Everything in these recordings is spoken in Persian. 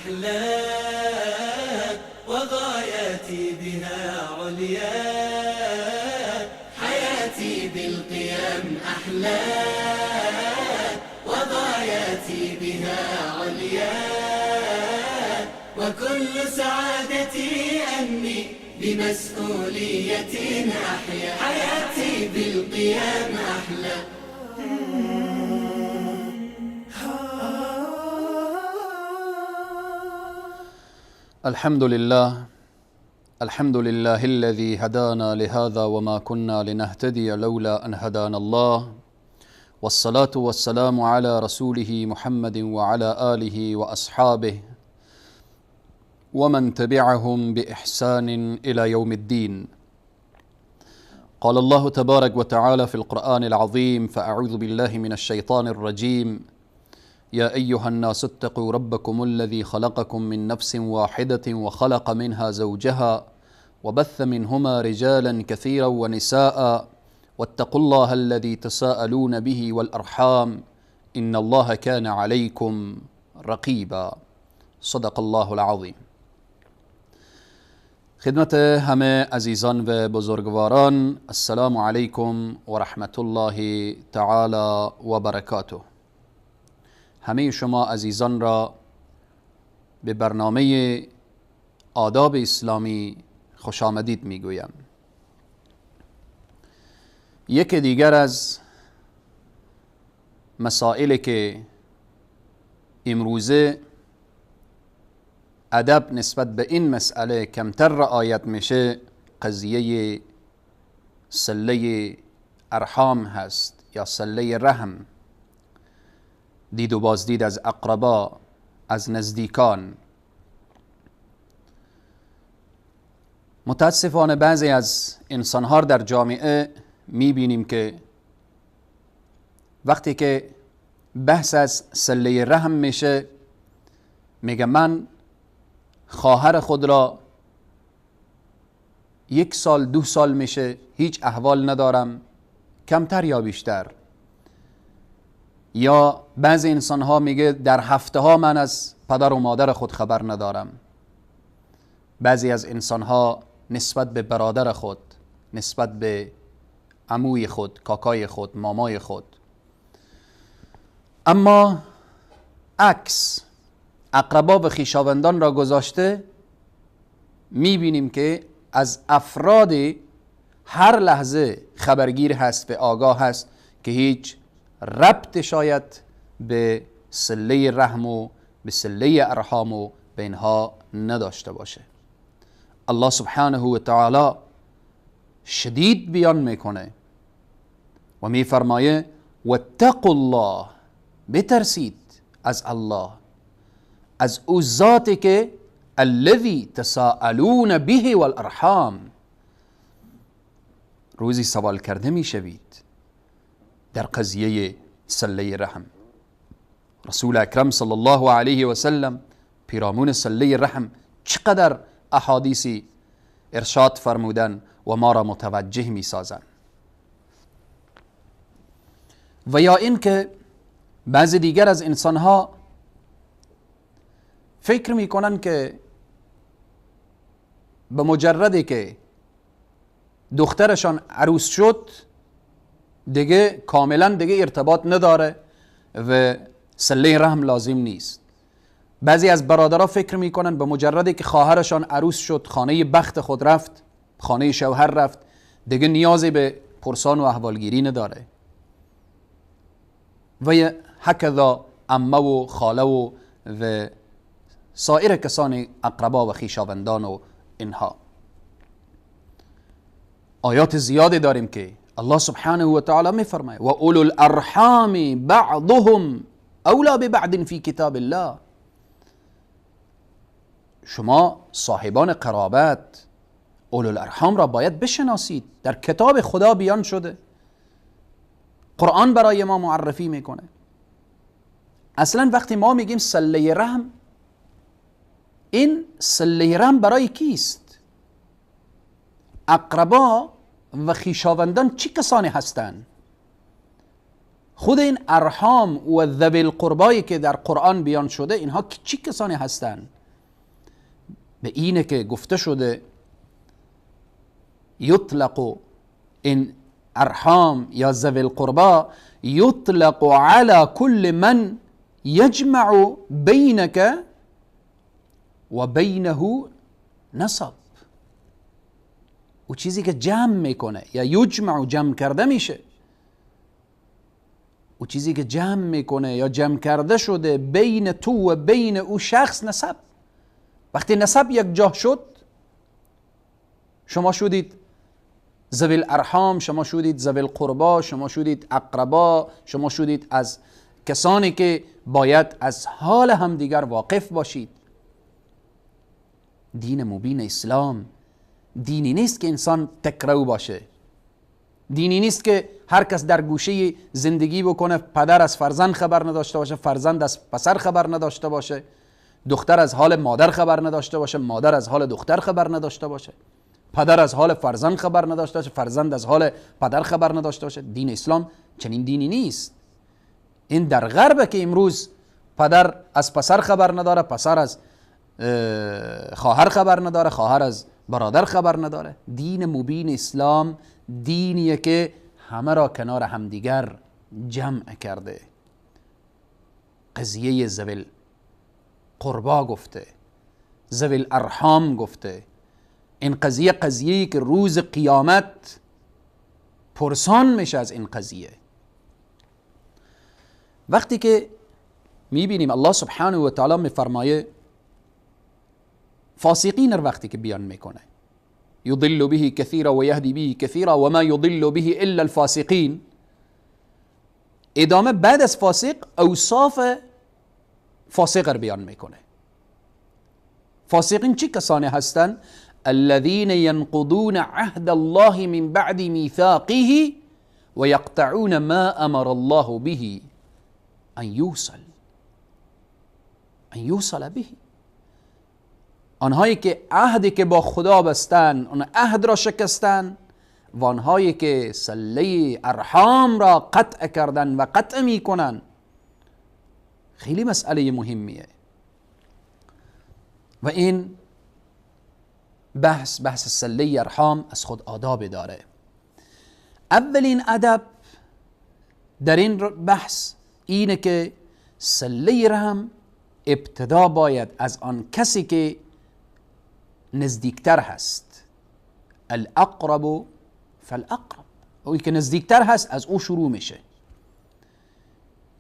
أحلى وغاياتي بها عليا، حياتي بالقيم أحلى وغاياتي بها عليا، وكل سعادتي أني بمسؤولية أحيا، حياتي بالقيم أحلى. الحمد لله الذي هدانا لهذا وما كنا لنهتدي لولا أن هدانا الله، والصلاة والسلام على رسوله محمد وعلى آله وأصحابه ومن تبعهم بإحسان إلى يوم الدين. قال الله تبارك وتعالى في القرآن العظيم: فأعوذ بالله من الشيطان الرجيم: يا أيها الناس اتقوا ربكم الذي خلقكم من نفس واحدة وخلق منها زوجها وبث منهما رجالا كثيرا ونساء واتقوا الله الذي تساءلون به والأرحام إن الله كان عليكم رقيبا. صدق الله العظیم. خدمت همه عزیزان و بزرگواران، السلام علیکم و رحمت الله تعالی و برکاته. همه شما عزیزان را به برنامه آداب اسلامی خوش آمدید میگویم. یک دیگر از مسائلی که امروزه ادب نسبت به این مسئله کمتر رعایت میشه، قضیه صله ارحام هست یا صله رحم، دید و بازدید از اقربا، از نزدیکان. متاسفانه بعضی از انسانها در جامعه میبینیم که وقتی که بحث از صله رحم میشه میگه من خواهر خود را 1 سال 2 سال میشه هیچ احوال ندارم، کمتر یا بیشتر. یا بعضی انسان ها میگه در هفته ها من از پدر و مادر خود خبر ندارم. بعضی از انسان ها نسبت به برادر خود، نسبت به عموی خود، کاکای خود، مامای خود. اما عکس اقربا و خویشاوندان را گذاشته، میبینیم که از افراد هر لحظه خبرگیر هست و آگاه هست که هیچ ربط شاید به صله رحم و به صله ارحام و به اینها نداشته باشه. الله سبحانه و تعالی شدید بیان میکنه و میفرمایه واتقوا الله، بترسید از الله، از او ذاتی که الذی تساءلون به والارحام، روزی سوال کرده میشوید در قضیه صله رحم. رسول اکرم صلی الله علیه و سلم پیرامون صله رحم چقدر احادیثی ارشاد فرمودن و ما را متوجه می سازن. و یا این که بعض دیگر از انسانها فکر می کنن که به مجردی که دخترشان عروس شد دیگه کاملا دیگه ارتباط نداره و صله رحم لازم نیست. بعضی از برادرها فکر میکنن به مجردی که خواهرشان عروس شد، خانه بخت خود رفت، خانه شوهر رفت، دیگه نیازی به پرسان و احوالگیری نداره. و هکذا عمه و خاله و سایر کسان اقربا و خویشاوندان و اینها. آیات زیادی داریم که الله سبحانه و تعالی میفرماید و اولو الارحام بعضهم اولا ببعض فی کتاب الله. شما صاحبان قرابت اولو الارحام را باید بشناسید، در کتاب خدا بیان شده، قرآن برای ما معرفی میکنه. اصلا وقتی ما میگیم صله رحم، این صله رحم برای کیست؟ اقربا و خویشاوندان چی کسانی هستند؟ خود این ارحام و ذوی القربایی که در قرآن بیان شده اینها چی کسانی هستند؟ به اینه که گفته شده یطلق این ارحام یا ذوی القربا یطلق على كل من یجمع بینک و بینه نسب. او چیزی که جمع میکنه یا یجمع جمع کرده میشه، او چیزی که جمع میکنه یا جمع کرده شده بین تو و بین او شخص نسب. وقتی نسب یک جا شد، شما شدید ذوی الارحام، شما شدید ذوی القربا، شما شدید اقربا، شما شدید از کسانی که باید از حال همدیگر واقف باشید. دین مبین اسلام دینی نیست که انسان تکرو باشه، دینی نیست که هر کس در گوشه زندگی بکنه، پدر از فرزند خبر نداشته باشه، فرزند از پسر خبر نداشته باشه، دختر از حال مادر خبر نداشته باشه، مادر از حال دختر خبر نداشته باشه، پدر از حال فرزند خبر نداشته باشه، فرزند از حال پدر خبر نداشته باشه. دین اسلام چنین دینی نیست. این در غربه که امروز پدر از پسر خبر نداره، پسر از خواهر خبر نداره، خواهر از برادر خبر نداره. دین مبین اسلام دینیه که همه را کنار همدیگر جمع کرده. قضیه ذوی القربا گفته، ذوی الارحام گفته. این قضیه‌ای که روز قیامت پرسان میشه از این قضیه. وقتی که میبینیم الله سبحانه و تعالی میفرمایه فاسقین رو وقتی که بیان میکنه، یضل به کثیرا و یهدی به کثیرا و ما یضل به الا الفاسقین، ادامه بعد از فاسق اوصاف فاسق رو بیان میکنه. فاسقین چی کسانی هستند؟ الذين ينقضون عهد الله من بعد ميثاقه ويقطعون ما امر الله به ان يوصل به. آنهایی که عهدی که با خدا بستن اون عهد را شکستن و آنهایی که صله ارحام را قطع کردن و قطع میکنن. خیلی مسئله مهمیه و این بحث صله ارحام از خود آداب داره. اولین ادب در این بحث اینه که صله رحم ابتدا باید از آن کسی که نزدیکتر هست، الاقرب فالاقرب، اوی که نزدیکتر هست از او شروع میشه.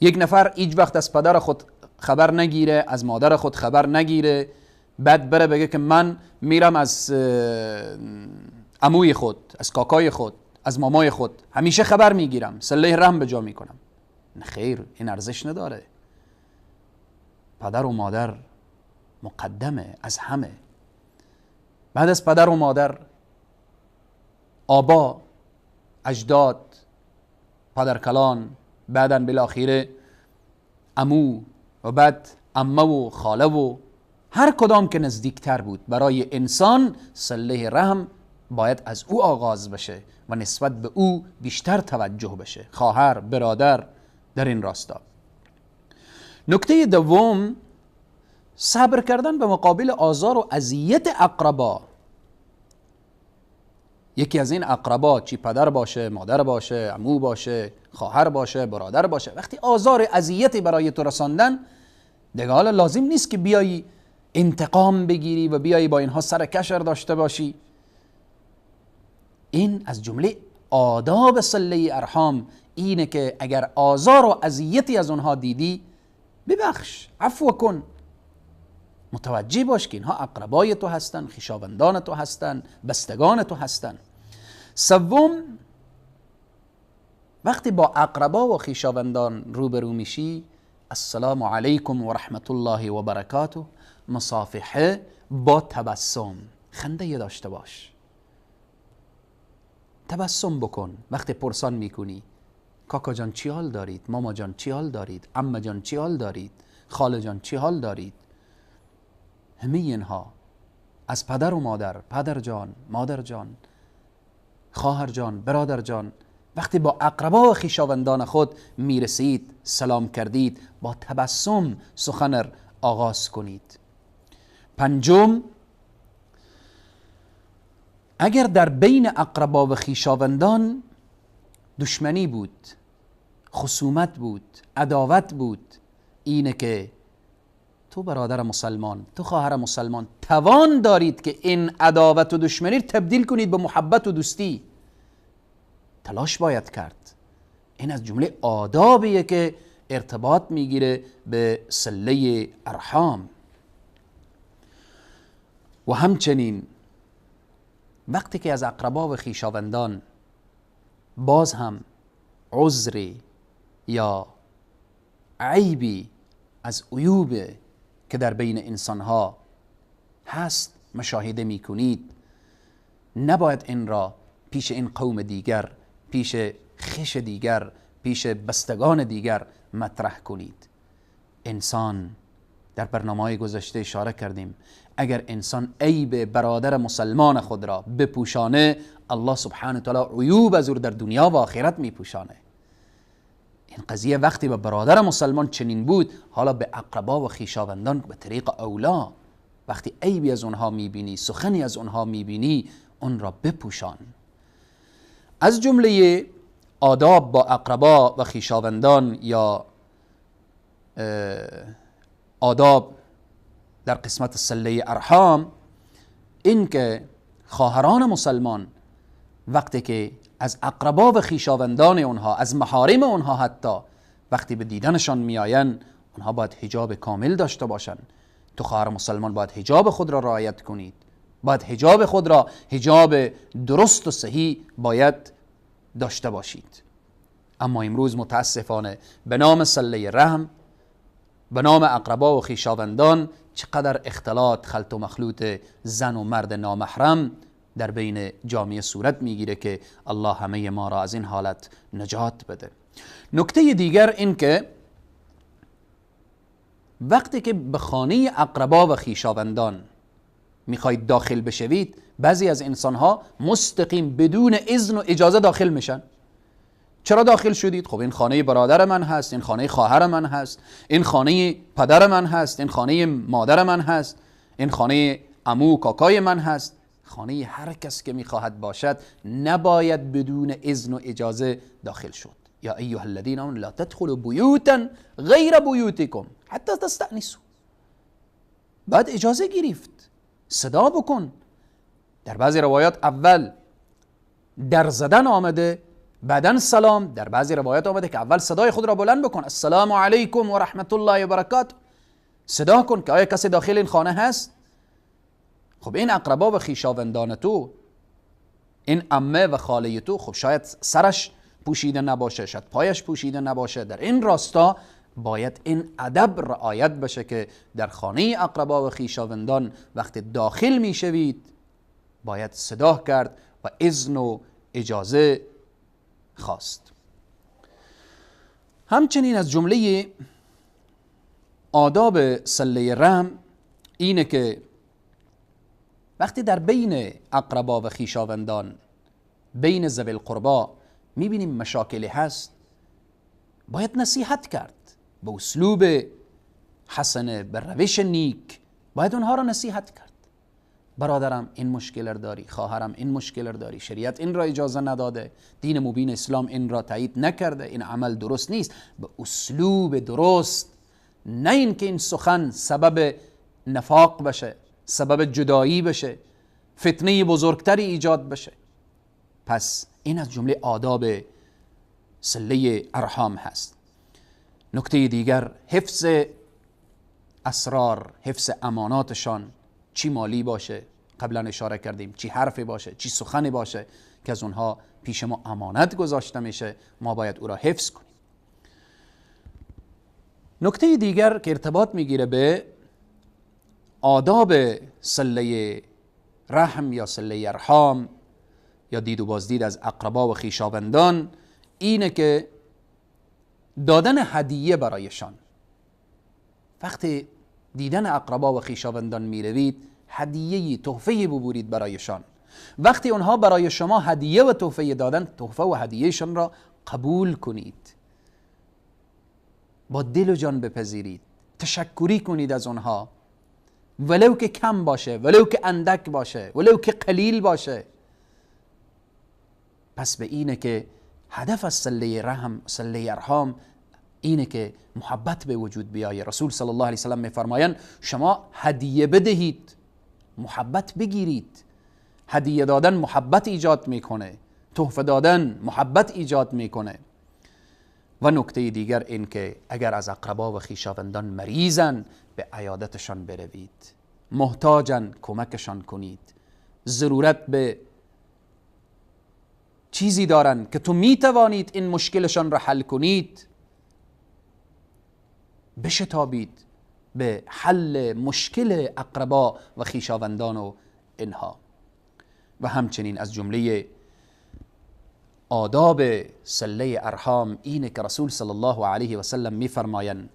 یک نفر هیچ وقت از پدر خود خبر نگیره، از مادر خود خبر نگیره، بعد بره بگه که من میرم از عموی خود، از کاکای خود، از مامای خود همیشه خبر میگیرم، صله رحم به جا میکنم. خیر، این ارزش نداره. پدر و مادر مقدمه از همه. بعد از پدر و مادر آبا، اجداد، پدرکلان، بعداً بالاخره عمو و بعد عمه و خاله و هر کدام که نزدیکتر بود. برای انسان صله رحم باید از او آغاز بشه و نسبت به او بیشتر توجه بشه، خواهر، برادر، در این راستا. نکته دوم، صبر کردن به مقابل آزار و اذیت اقربا. یکی از این اقربا، چی پدر باشه، مادر باشه، عمو باشه، خواهر باشه، برادر باشه، وقتی آزار اذیتی برای تو رساندن، دیگه حالا لازم نیست که بیایی انتقام بگیری و بیایی با اینها سر کشر داشته باشی. این از جمله آداب صله ارحام اینه که اگر آزار و اذیتی از اونها دیدی، ببخش، عفو کن، متوجه باش که اینها اقربای تو هستن، خویشاوندان تو هستن، بستگان تو هستن. سوم، وقتی با اقربا و خویشاوندان روبرو میشی، السلام علیکم و رحمت الله و برکاته، مصافحه با تبسم، خنده داشته باش، تبسم بکن. وقتی پرسان میکنی کاکا جان چی حال دارید، ماما جان چی حال دارید، عمه جان چی حال دارید، خاله جان چی حال دارید، همه اینها از پدر و مادر، پدر جان، مادر جان، خواهر جان، برادر جان، وقتی با اقربا و خویشاوندان خود میرسید، سلام کردید، با تبسم سخن آغاز کنید. پنجم، اگر در بین اقربا و خویشاوندان دشمنی بود، خصومت بود، عداوت بود، اینه که تو برادر مسلمان، تو خواهر مسلمان توان دارید که این عداوت و دشمنی رو تبدیل کنید به محبت و دوستی. تلاش باید کرد. این از جمله آدابیه که ارتباط میگیره به صله ارحام. و همچنین وقتی که از اقربا و خویشاوندان باز هم عذری یا عیبی از عیوب که در بین انسانها هست مشاهده میکنید، نباید این را پیش این قوم دیگر، پیش خش دیگر، پیش بستگان دیگر مطرح کنید. انسان در برنامه‌های گذشته اشاره کردیم، اگر انسان عیب برادر مسلمان خود را بپوشانه، الله سبحانه و تعالی عیوب از او در دنیا و آخرت میپوشانه. این قضیه وقتی به برادر مسلمان چنین بود، حالا به اقربا و خویشاوندان به طریق اولا، وقتی عیبی از اونها میبینی، سخنی از اونها میبینی، اون را بپوشان. از جمله آداب با اقربا و خویشاوندان یا آداب در قسمت صله ارحام، این که خواهران مسلمان وقتی که از اقربا و خویشاوندان اونها، از محارم اونها حتی وقتی به دیدنشان میآیند، اونها باید حجاب کامل داشته باشند. تو خواهر مسلمان باید حجاب خود را رعایت کنید، باید حجاب خود را، حجاب درست و صحیح باید داشته باشید. اما امروز متاسفانه به نام صله رحم، به نام اقربا و خویشاوندان، چقدر اختلاط، خلط و مخلوط زن و مرد نامحرم در بین جامعه صورت میگیره که الله همه ما را از این حالت نجات بده. نکته دیگر این که وقتی که به خانه اقربا و خویشاوندان میخواید داخل بشوید، بعضی از انسانها مستقیم بدون اذن و اجازه داخل میشن. چرا داخل شدید؟ خب این خانه برادر من هست، این خانه خواهر من هست، این خانه پدر من هست، این خانه مادر من هست، این خانه عمو و کاکای من هست. خانه هر کس که میخواهد باشد نباید بدون اذن و اجازه داخل شد. یا ایها الذین آمنوا لا تدخلوا بیوتا غیر بیوتکم حتی تستأنسوا. بعد اجازه گرفت، صدا بکن. در بعضی روایات اول در زدن آمده، بعدن سلام. در بعضی روایات آمده که اول صدای خود را بلند بکن، السلام علیکم و رحمت الله و برکاته. صدا کن که آیا کسی داخل این خانه هست؟ خب این اقربا و خویشاوندان تو، این عمه و خاله تو، خب شاید سرش پوشیده نباشه، شاید پایش پوشیده نباشه. در این راستا باید این ادب رعایت بشه که در خانه اقربا و خویشاوندان وقتی داخل میشوید باید صدا کرد و اذن و اجازه خواست. همچنین از جمله آداب صله رحم اینه که وقتی در بین اقربا و خویشاوندان، بین ذوی القربا میبینیم مشاکلی هست، باید نصیحت کرد به اسلوب حسن، به روش نیک، باید اونها را نصیحت کرد. برادرم این مشکل داری، خواهرم این مشکل داری، شریعت این را اجازه نداده، دین مبین اسلام این را تایید نکرده، این عمل درست نیست. به اسلوب درست، نه این که این سخن سبب نفاق بشه، سبب جدایی بشه، فتنه بزرگتری ایجاد بشه. پس این از جمله آداب صله ارحام هست. نکته دیگر حفظ اسرار، حفظ اماناتشان، چی مالی باشه، قبلا اشاره کردیم، چی حرفی باشه، چی سخنی باشه که از اونها پیش ما امانت گذاشته میشه، ما باید او را حفظ کنیم. نکته دیگر که ارتباط میگیره به آداب صله رحم یا صله ارحام یا دید و بازدید از اقربا و خویشاوندان اینه که دادن هدیه برایشان. وقتی دیدن اقربا و خویشاوندان میروید، هدیه، تحفه ببرید برایشان. وقتی اونها برای شما هدیه و تحفه دادن، تحفه و هدیهشان را قبول کنید، با دل و جان بپذیرید، تشکری کنید از اونها، ولو که کم باشه، ولو که اندک باشه، ولو که قلیل باشه. پس به اینه که هدف از صله ارحام اینه که محبت به وجود بیایه. رسول صلی الله علیه وسلم میفرمایند شما هدیه بدهید، محبت بگیرید. هدیه دادن محبت ایجاد میکنه، تحفه دادن محبت ایجاد میکنه. و نکته دیگر این که اگر از اقربا و خویشاوندان مریضن به عیادتشان بروید، محتاجن کمکشان کنید، ضرورت به چیزی دارن که تو میتوانید این مشکلشان را حل کنید، بشتابید به حل مشکل اقربا و خویشاوندان و اینها. و همچنین از جمله آداب صله ارحام اینه که رسول صلی الله علیه و سلم میفرمایند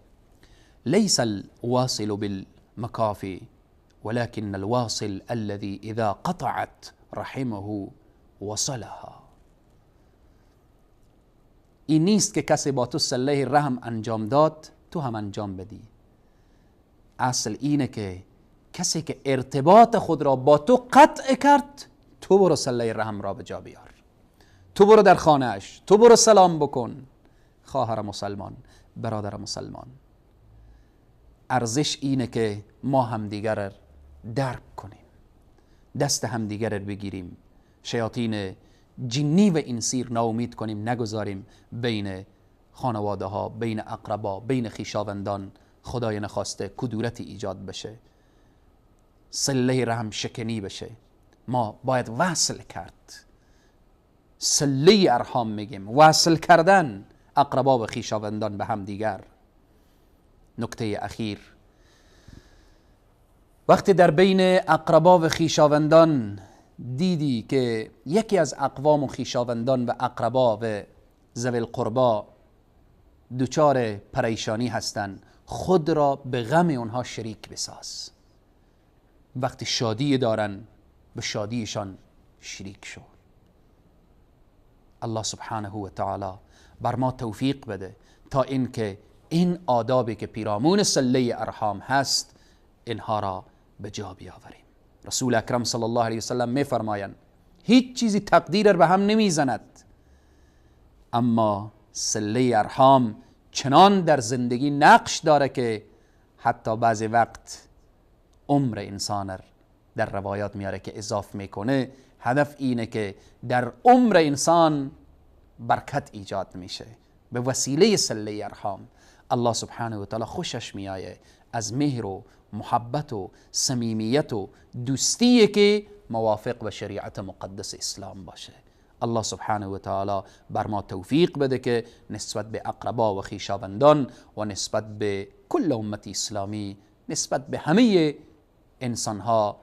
لیس الواصل بالمکافی ولكن الواصل الذي اذا قطعت رحمه وصلها. این نیست که کسی با تو صله رحم انجام داد تو هم انجام بدی. اصل اینه که کسی که ارتباط خود را با تو قطع کرد تو برو صله رحم را به جا بیار، تو برو در خانهش، تو برو سلام بکن. خواهر مسلمان، برادر مسلمان، ارزش اینه که ما همدیگر را درک کنیم، دست همدیگر را بگیریم، شیاطین جنی و انسی ناامید کنیم، نگذاریم بین خانواده ها، بین اقربا، بین خویشاوندان خدای نخواسته کدورتی ایجاد بشه، صله رحم شکنی بشه. ما باید وصل کرد. صله ارحام میگیم، وصل کردن اقربا و خویشاوندان به هم دیگر. نکته اخیر، وقتی در بین اقربا و خویشاوندان دیدی که یکی از اقوام و خویشاوندان و اقربا و ذوی القربا دچار پریشانی هستند، خود را به غم اونها شریک بساز. وقتی شادی دارن به شادیشان شریک شو. الله سبحانه و تعالی بر ما توفیق بده تا اینکه این آدابی که پیرامون صله ارحام هست اینها را به جا بیاوریم. رسول اکرم صلی الله علیه وسلم میفرمایند هیچ چیزی تقدیر به هم نمیزند، اما صله ارحام چنان در زندگی نقش داره که حتی بعضی وقت عمر انسان در روایات میاره که اضافه میکنه. هدف اینه که در عمر انسان برکت ایجاد میشه به وسیله صله ارحام. الله سبحانه و تعالی خوشش میایه از مهر و محبت و صمیمیت و دوستی که موافق به شریعت مقدس اسلام باشه. الله سبحانه و تعالی بر ما توفیق بده که نسبت به اقربا و خویشاوندان و نسبت به کل امت اسلامی، نسبت به همه انسانها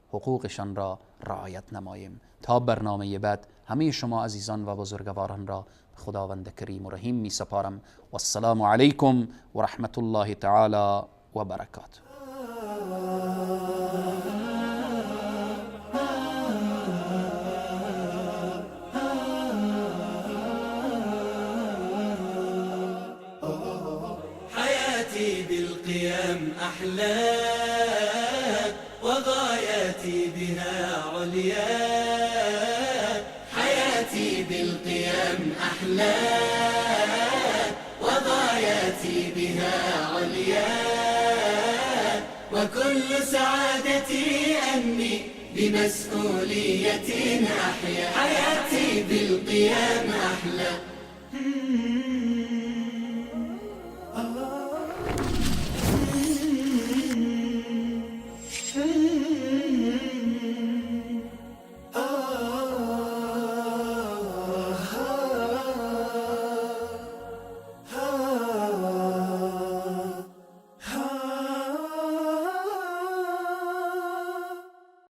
حقوقشان را رعایت نماییم. تا برنامه بعد همه شما عزیزان و بزرگواران را خداوند کریم و رحیم می سپارم. و السلام علیکم و رحمت الله تعالی و برکاته. حياتي بالقيام أحلى وغاياتي بها عليا، حياتي بالقيام أحلى وغاياتي بها عليا، وكل سعادتي أني بمسؤولية أحيا، حياتي بالقيام أحلى.